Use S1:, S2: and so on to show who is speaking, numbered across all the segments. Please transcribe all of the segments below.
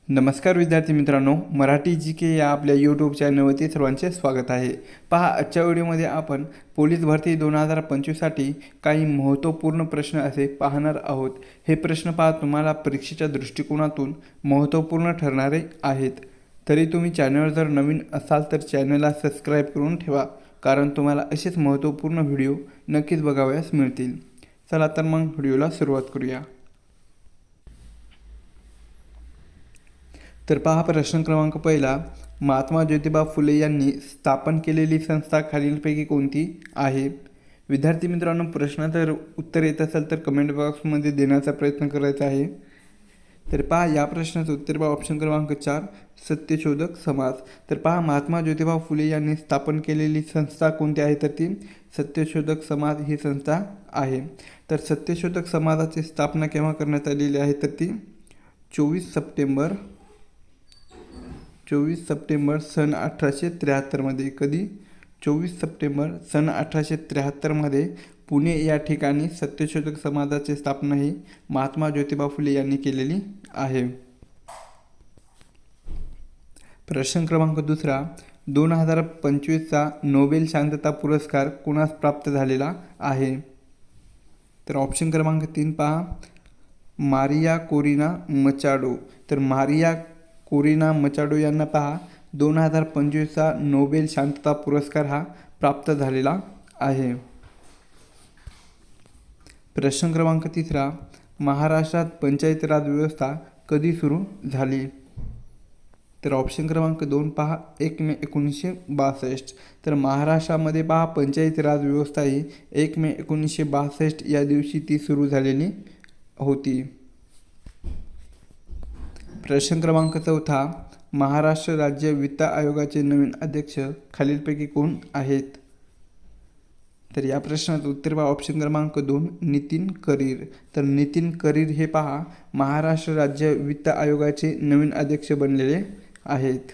S1: नमस्कार विद्यार्थी मित्रांनो, मराठी जी के या आपल्या यूट्यूब चॅनलवरती सर्वांचे स्वागत आहे। पहा, आजच्या व्हिडिओमध्ये आपण पोलीस भरती 2025साठी काही महत्त्वपूर्ण प्रश्न असे पाहणार आहोत। हे प्रश्न पहा तुम्हाला परीक्षेच्या दृष्टिकोनातून महत्त्वपूर्ण ठरणारे आहेत। तरी तुम्ही चॅनलवर जर नवीन असाल तर चॅनलला सबस्क्राईब करून ठेवा, कारण तुम्हाला असेच महत्त्वपूर्ण व्हिडिओ नक्कीच बघावयास मिळतील। चला तर मग व्हिडिओला सुरुवात करूया। तर पहा, प्रश्न क्रमांक पहिला, महात्मा ज्योतिबा फुले यांनी स्थापन केलेली संस्था खालीलपैकी कोणती आहे? विद्यार्थी मित्रांनो, प्रश्नाचं उत्तर येत असेल तर कमेंट बॉक्समध्ये देण्याचा प्रयत्न करायचा आहे। तर पहा, या प्रश्नाचं उत्तर पहा ऑप्शन क्रमांक 4, सत्यशोधक समाज। तर पहा, महात्मा ज्योतिबा फुले यांनी स्थापन केलेली संस्था कोणती आहे? तर ती सत्यशोधक समाज ही संस्था आहे। तर सत्यशोधक समाजाची स्थापना केव्हा करण्यात आलेली आहे? तर ती 24 सप्टेंबर सन 1873 कधी? 24 सप्टेंबर सन 1873 पुणे या ठिकाणी सत्यशोधक समाजाची स्थापना ही महात्मा ज्योतिबा फुले यांनी केलेली आहे। प्रश्न क्रमांक दुसरा, 2025चा नोबेल शांतता पुरस्कार कोणास प्राप्त झालेला आहे? तर ऑप्शन क्रमांक 3 पहा, मारिया कोरिना मचाडो। तर मारिया कोरिना मचाडो यांना पहा 2025चा नोबेल शांतता पुरस्कार हा प्राप्त झालेला आहे। प्रश्न क्रमांक तिसरा, महाराष्ट्रात पंचायत राज व्यवस्था कधी सुरू झाली? तर ऑप्शन क्रमांक 2 पहा, 1 मे 1962। तर महाराष्ट्रामध्ये पहा पंचायत राज व्यवस्था ही 1 मे 1962 या दिवशी ती सुरू झालेली होती। प्रश्न क्रमांक चौथा, महाराष्ट्र राज्य वित्त आयोगाचे नवीन अध्यक्ष खालीलपैकी कोण आहेत? तर या प्रश्नाचं उत्तर पहा ऑप्शन क्रमांक 2, नितीन करीर। तर नितीन करीर हे पहा महाराष्ट्र राज्य वित्त आयोगाचे नवीन अध्यक्ष बनलेले आहेत।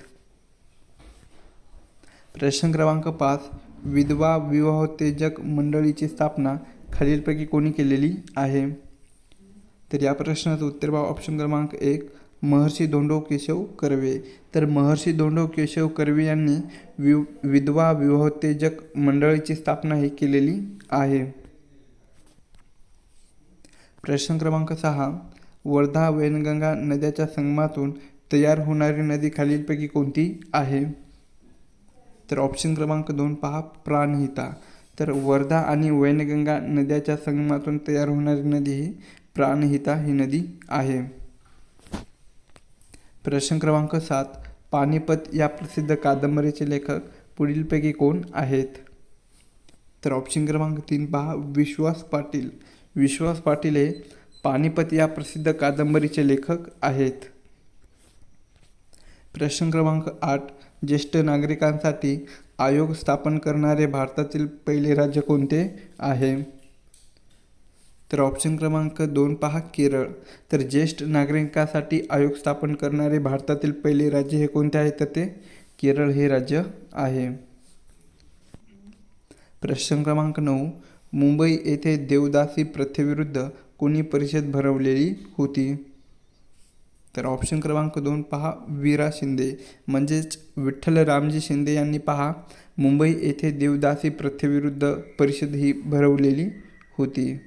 S1: प्रश्न क्रमांक 5, विधवा विवाहोत्तेजक मंडळीची स्थापना खालीलपैकी कोणी केलेली आहे? तर या प्रश्नाचं उत्तर पहा ऑप्शन क्रमांक 1, महर्षी धोंडो केशव कर्वे। तर महर्षी धोंडो केशव कर्वे यांनी विधवा विवाहोत्तेजक मंडळीची स्थापना ही केलेली आहे। प्रश्न क्रमांक 6, वर्धा वैनगंगा नद्याच्या संगमातून तयार होणारी नदी खालीलपैकी कोणती आहे? तर ऑप्शन क्रमांक 2 पहा, प्राणहिता। तर वर्धा आणि वैनगंगा नद्याच्या संगमातून तयार होणारी नदी ही प्राणहिता ही नदी आहे। प्रश्न क्रमांक 7, पानिपत या प्रसिद्ध कादंबरीचे लेखक पुढीलपैकी कोण आहेत? तर ऑप्शन क्रमांक 3 पहा, विश्वास पाटील। विश्वास पाटील हे पानिपत या प्रसिद्ध कादंबरीचे लेखक आहेत। प्रश्न क्रमांक 8, ज्येष्ठ नागरिकांसाठी आयोग स्थापन करणारे भारतातील पहिले राज्य कोणते आहे? तर ऑप्शन क्रमांक 2 पहा, केरळ। तर ज्येष्ठ नागरिकांसाठी आयोग स्थापन करणारे भारतातील पहिले राज्य हे कोणते आहे? तर ते केरळ हे राज्य आहे। प्रश्न क्रमांक 9, मुंबई येथे देवदासी प्रथेविरुद्ध कोणी परिषद भरवलेली होती? तर ऑप्शन क्रमांक 2 पहा, वीरा शिंदे म्हणजेच विठ्ठल रामजी शिंदे यांनी पहा मुंबई येथे देवदासी प्रथेविरुद्ध परिषद ही भरवलेली होती।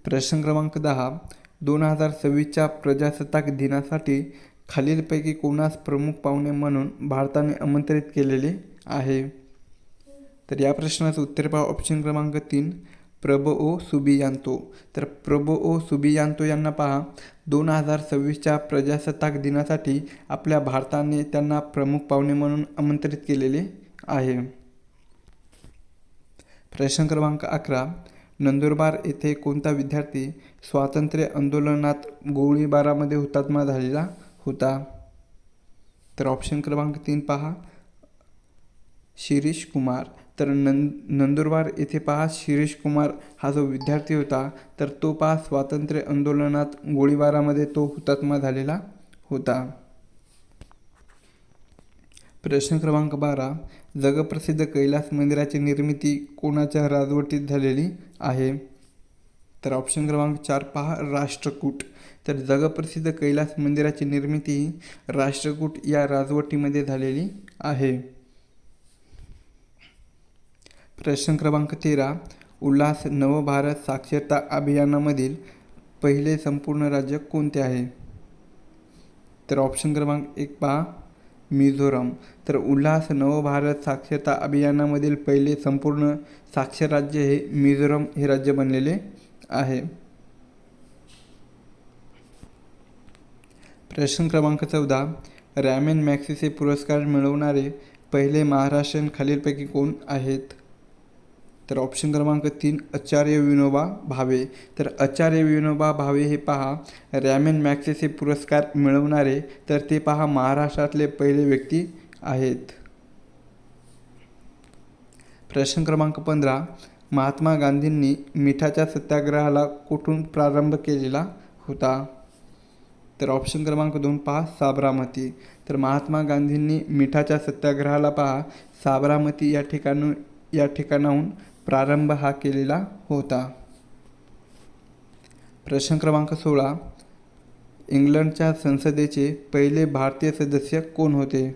S1: प्रश्न क्रमांक 10, 2026च्या प्रजासत्ताक दिनासाठी खालीलपैकी कोणास प्रमुख पाहुणे म्हणून भारताने आमंत्रित केलेले आहे? तर या प्रश्नाचं उत्तर पहा ऑप्शन क्रमांक 3, प्रबओ सुबियांतो। तर प्रबओ सुबियांतो यांना पहा 2026च्या प्रजासत्ताक दिनासाठी आपल्या भारताने त्यांना प्रमुख पाहुणे म्हणून आमंत्रित केलेले आहे। प्रश्न क्रमांक 11, नंदुरबार येथे कोणता विद्यार्थी स्वातंत्र्य आंदोलनात गोळीबारामध्ये हुतात्मा झालेला होता? तर ऑप्शन क्रमांक 3 पहा, शिरीष कुमार। तर नंदुरबार येथे पहा शिरीष कुमार हा जो विद्यार्थी होता तर तो पहा स्वातंत्र्य आंदोलनात गोळीबारामध्ये तो हुतात्मा झालेला होता। प्रश्न क्रमांक 12, जगप्रसिद्ध कैलास मंदिराची निर्मिती कोणाच्या राजवटीत झालेली आहे? तर ऑप्शन क्रमांक 4 पहा, राष्ट्रकूट। तर जगप्रसिद्ध कैलास मंदिराची निर्मिती ही राष्ट्रकूट या राजवटीमध्ये झालेली आहे. प्रश्न क्रमांक 13. उल्हास नवभारत साक्षरता अभियानामधील पहिले संपूर्ण राज्य कोणते आहे? तर ऑप्शन क्रमांक 1 पहा, मिझोरम. तर उल्हास नवभारत साक्षरता अभियानामधील पहिले संपूर्ण साक्षर राज्य हे मिझोरम हे राज्य बनलेले आहे. प्रश्न क्रमांक 14. रॅमन मॅग्सेसे पुरस्कार मिळवणारे पहिले महाराष्ट्रीयन खालीलपैकी कोण आहेत? तर ऑप्शन क्रमांक 3 आचार्य विनोबा भावे. तर आचार्य विनोबा भावे हे पहा रॅमन मॅग्सेसे पुरस्कार मिळवणारे, तर ते पहा महाराष्ट्रातले पहिले व्यक्ती आहेत. प्रश्न क्रमांक 15. महात्मा गांधींनी मिठाच्या सत्याग्रहाला कुठून प्रारंभ केलेला होता? तर ऑप्शन क्रमांक 2 पहा, साबरामती. तर महात्मा गांधींनी मिठाच्या सत्याग्रहाला पहा साबरामती या ठिकाणाहून प्रारंभ हा केलेला होता. प्रश्न क्रमांक 16. इंग्लंडच्या संसदेचे पहिले भारतीय सदस्य कोण होते?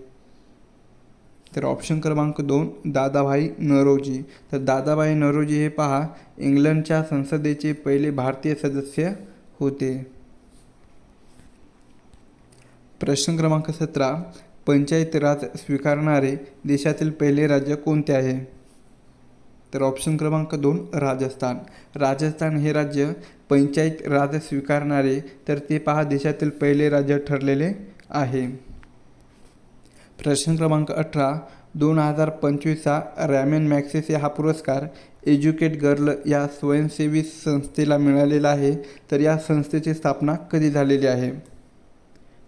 S1: तर ऑप्शन क्रमांक 2 दादाभाई नौरोजी. तर दादाभाई नौरोजी हे पहा इंग्लंडच्या संसदेचे पहिले भारतीय सदस्य होते. प्रश्न क्रमांक 17. पंचायत राज स्वीकारणारे देशातील पहिले राज्य कोणते आहे? तर ऑप्शन क्रमांक 2 राजस्थान. राजस्थान हे राज्य पंचायत राज स्वीकारणारे, तर ते पहा देशातील पहिले राज्य ठरलेले आहे. प्रश्न क्रमांक 18. 2025चा रॅमन मॅग्सेसे हा पुरस्कार एज्युकेट गर्ल या स्वयंसेवी संस्थेला मिळालेला आहे. तर या संस्थेची स्थापना कधी झालेली आहे?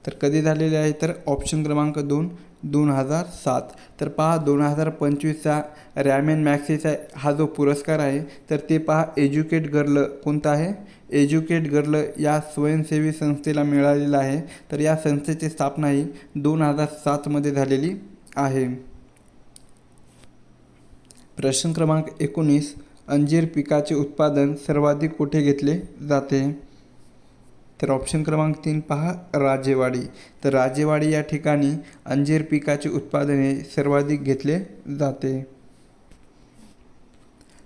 S1: तर कधी झालेले आहे? तर ऑप्शन क्रमांक 2 2007. तर पहा 2025चा रॅमन मॅग्सेसे हा जो पुरस्कार आहे, तर ते पहा एज्युकेट गर्ल कोणता आहे? एज्युकेट गर्ल या स्वयंसेवी संस्थेला मिळालेला आहे. तर या संस्थेची स्थापना ही 2007मध्ये झालेली आहे. प्रश्न क्रमांक 19. अंजीर पिकाचे उत्पादन सर्वाधिक कुठे घेतले जाते? तर ऑप्शन क्रमांक 3 पहा, राजेवाडी. तर राजेवाडी या ठिकाणी अंजीर पिकाचे उत्पादन हे सर्वाधिक घेतले जाते.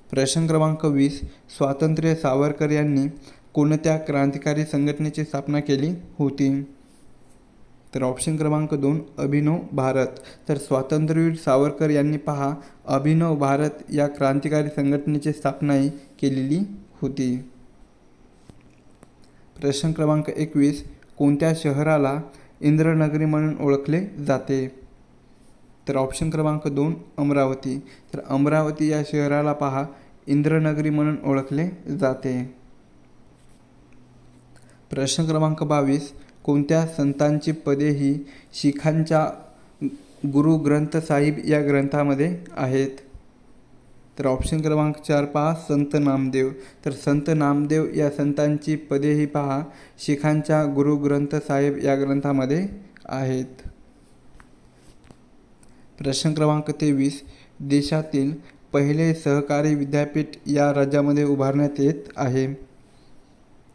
S1: प्रश्न क्रमांक 20. स्वातंत्र्य सावरकर यांनी कोणत्या क्रांतिकारी संघटनेची स्थापना केली होती? तर ऑप्शन क्रमांक 2 अभिनव भारत. तर स्वातंत्र्यवीर सावरकर यांनी पहा अभिनव भारत या क्रांतिकारी संघटनेची स्थापनाही केलेली होती. प्रश्न क्रमांक 21. कोणत्या शहराला इंद्रनगरी म्हणून ओळखले जाते? तर ऑप्शन क्रमांक 2 अमरावती. तर अमरावती या शहराला पहा इंद्रनगरी म्हणून ओळखले जाते. प्रश्न क्रमांक 22. कोणत्या संतांची पदे ही शीखांच्या गुरु ग्रंथ साहिब या ग्रंथामध्ये आहेत? तर ऑप्शन क्रमांक 4 पहा, संत नामदेव. तर संत नामदेव या संतांची पदे ही पहा शीखांच्या गुरु ग्रंथ साहिब या ग्रंथामध्ये आहेत. प्रश्न क्रमांक 23. देशातील पहिले सहकारी विद्यापीठ या राज्यामध्ये उभारण्यात येत आहे?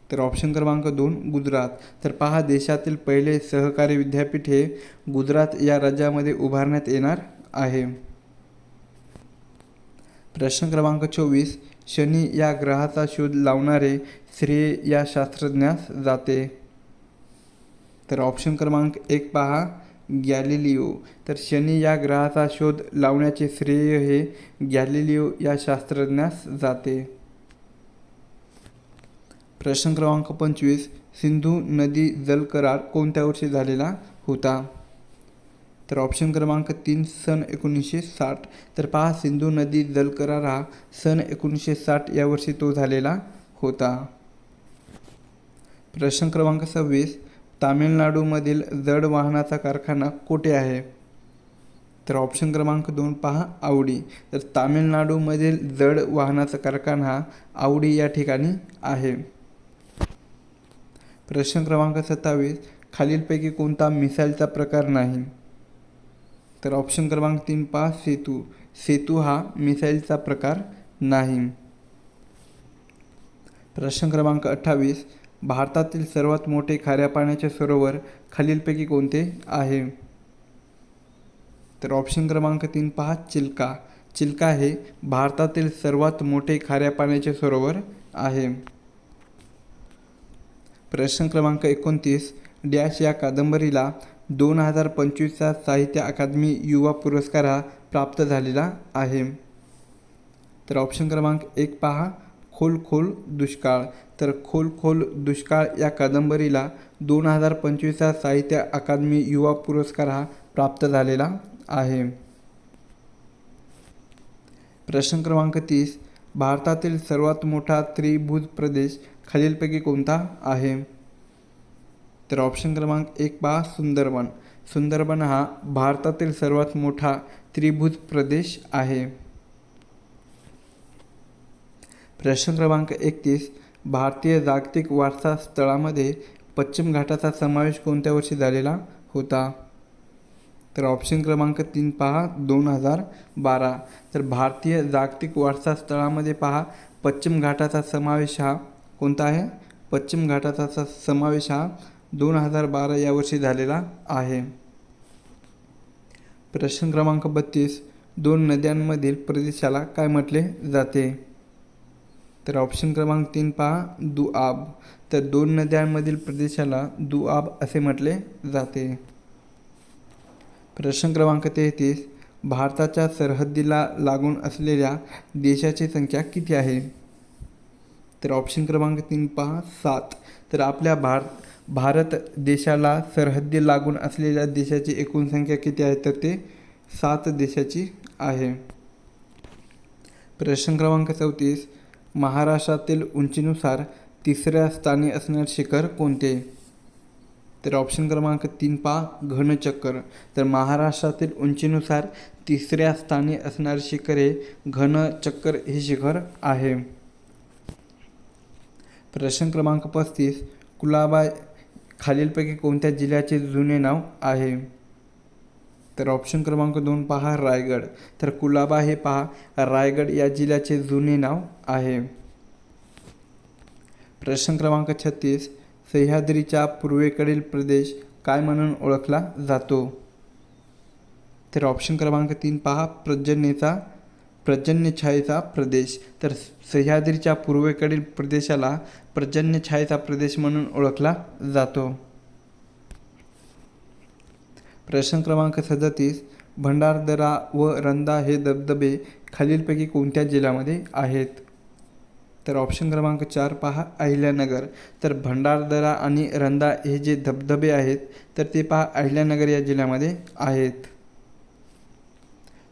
S1: तर ऑप्शन क्रमांक 2 गुजरात. तर पहा देशातील पहिले सहकारी विद्यापीठ हे गुजरात या राज्यामध्ये उभारण्यात येणार आहे. प्रश्न क्रमांक 24. शनी या ग्रहाचा शोध लावणारे श्रेय या शास्त्रज्ञास जाते? तर ऑप्शन क्रमांक 1 पहा, गॅलिलिओ. तर शनी या ग्रहाचा शोध लावण्याचे श्रेय हे गॅलिलिओ या शास्त्रज्ञास जाते. प्रश्न क्रमांक 25. सिंधू नदी जल करार कोणत्या वर्षी झालेला होता? तर ऑप्शन क्रमांक 3 सन 1960. तर पहा सिंधू नदी जल करार हा सन 1960 या वर्षी तो झालेला होता. प्रश्न क्रमांक 26. तामिळनाडूमधील जड वाहनाचा कारखाना कुठे आहे? तर ऑप्शन क्रमांक 2 पहा, आवडी. तर तामिळनाडूमधील जड वाहनाचा कारखाना हा आवडी या ठिकाणी आहे. प्रश्न क्रमांक 27. खालीलपैकी कोणता मिसाईलचा प्रकार नाही? तर ऑप्शन क्रमांक 3 पहा, सेतू. सेतू हा मिसाईलचा प्रकार नाही. प्रश्न क्रमांक 28. भारतातील सर्वात मोठे खाऱ्या पाण्याचे सरोवर खालीलपैकी कोणते आहे? तर ऑप्शन क्रमांक 3 पहा, चिल्का. चिल्का हे भारतातील सर्वात मोठे खाऱ्या पाण्याचे सरोवर आहे. प्रश्न क्रमांक 29, डॅश या कादंबरीला 2025चा साहित्य अकादमी युवा पुरस्कार हा प्राप्त झालेला आहे? तर ऑप्शन क्रमांक 1 पहा, खोल खोल दुष्काळ. तर खोल खोल दुष्काळ या कादंबरीला 2025चा साहित्य अकादमी युवा पुरस्कार हा प्राप्त झालेला आहे. प्रश्न क्रमांक 30, भारतातील सर्वात मोठा त्रिभुज प्रदेश खालीलपैकी कोणता आहे? तर ऑप्शन क्रमांक 1 पहा, सुंदरबन. सुंदरबन हा भारतातील सर्वात मोठा त्रिभुज प्रदेश आहे. प्रश्न क्रमांक 31, भारतीय जागतिक वारसा स्थळामध्ये पश्चिम घाटाचा समावेश कोणत्या वर्षी झालेला होता? तर ऑप्शन क्रमांक 3 पहा, 2012. तर भारतीय जागतिक वारसा स्थळामध्ये पहा पश्चिम घाटाचा समावेश हा कोणता आहे? पश्चिम घाटाचा समावेश हा 2012 या वर्षी झालेला आहे. प्रश्न क्रमांक 32, दोन नद्यांमधील प्रदेशाला काय म्हटले जाते? तर ऑप्शन क्रमांक 3 पहा, दुआब. तर दोन नद्यांमधील प्रदेशाला दुआब असे म्हटले जाते. प्रश्न क्रमांक 33, भारताच्या सरहद्दीला लागून असलेल्या देशाची संख्या किती आहे? तर ऑप्शन क्रमांक 3 पहा, 7. तर आपल्या भारत देशाला सरहद्दी लागून असलेल्या देशाची एकूण संख्या किती आहे? तर ते 7 देशाची आहे. प्रश्न क्रमांक 34, महाराष्ट्रातील उंचीनुसार तिसऱ्या स्थानी असणारे शिखर कोणते? तर ऑप्शन क्रमांक 3 पहा, घनचक्कर. तर महाराष्ट्रातील उंचीनुसार तिसऱ्या स्थानी असणारे शिखर हे घनचक्कर हे शिखर आहे. प्रश्न क्रमांक 35, कुलाबा खालीलपैकी कोणत्या जिल्ह्याचे जुने नाव आहे? तर ऑप्शन क्रमांक 2 पहा, रायगड. तर कुलाबा हे पहा रायगड या जिल्ह्याचे जुने नाव आहे. प्रश्न क्रमांक 36, सह्याद्रीच्या पूर्वेकडील प्रदेश काय म्हणून ओळखला जातो? तर ऑप्शन क्रमांक 3 पहा, पर्जन्यछायेचा प्रदेश. तर सह्याद्रीच्या पूर्वेकडील प्रदेशाला पर्जन्यछायेचा प्रदेश म्हणून ओळखला जातो. प्रश्न क्रमांक 37, भंडारदरा व रंधा हे धबधबे खालीलपैकी कोणत्या जिल्ह्यामध्ये आहेत? तर ऑप्शन क्रमांक 4 पहा, अहिल्यानगर. तर भंडारदरा आणि रंधा हे जे धबधबे आहेत तर ते पहा अहिल्यानगर या जिल्ह्यामध्ये आहेत.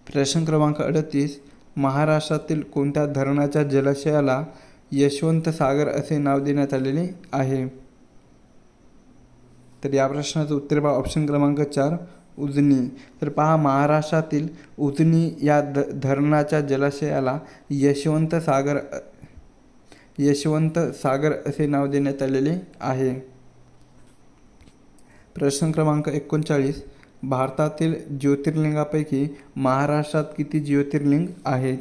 S1: प्रश्न क्रमांक 38, महाराष्ट्रातील कोणत्या धरणाच्या जलाशयाला यशवंत सागर असे नाव देण्यात आलेले आहे? तर या प्रश्नाचं उत्तर पहा ऑप्शन क्रमांक 4, उजनी. तर पहा महाराष्ट्रातील उजनी या धरणाच्या जलाशयाला यशवंत सागर असे नाव देण्यात आलेले आहे. प्रश्न क्रमांक 39, भारतातील ज्योतिर्लिंगापैकी महाराष्ट्रात किती ज्योतिर्लिंग आहेत?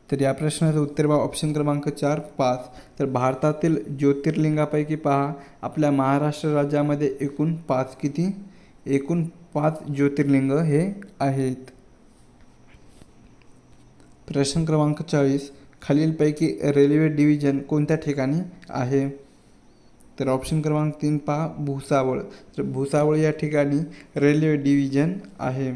S1: तर या प्रश्नाचं उत्तर पहा ऑप्शन क्रमांक 4, 5. तर भारतातील ज्योतिर्लिंगापैकी पहा आपल्या महाराष्ट्र राज्यामध्ये एकूण 5 ज्योतिर्लिंग हे आहेत. प्रश्न क्रमांक 40, खालीलपैकी रेल्वे डिव्हिजन कोणत्या ठिकाणी आहे? तर ऑप्शन क्रमांक 3 पहा, भुसावळ. तर भुसावळ या ठिकाणी रेल्वे डिव्हिजन आहे.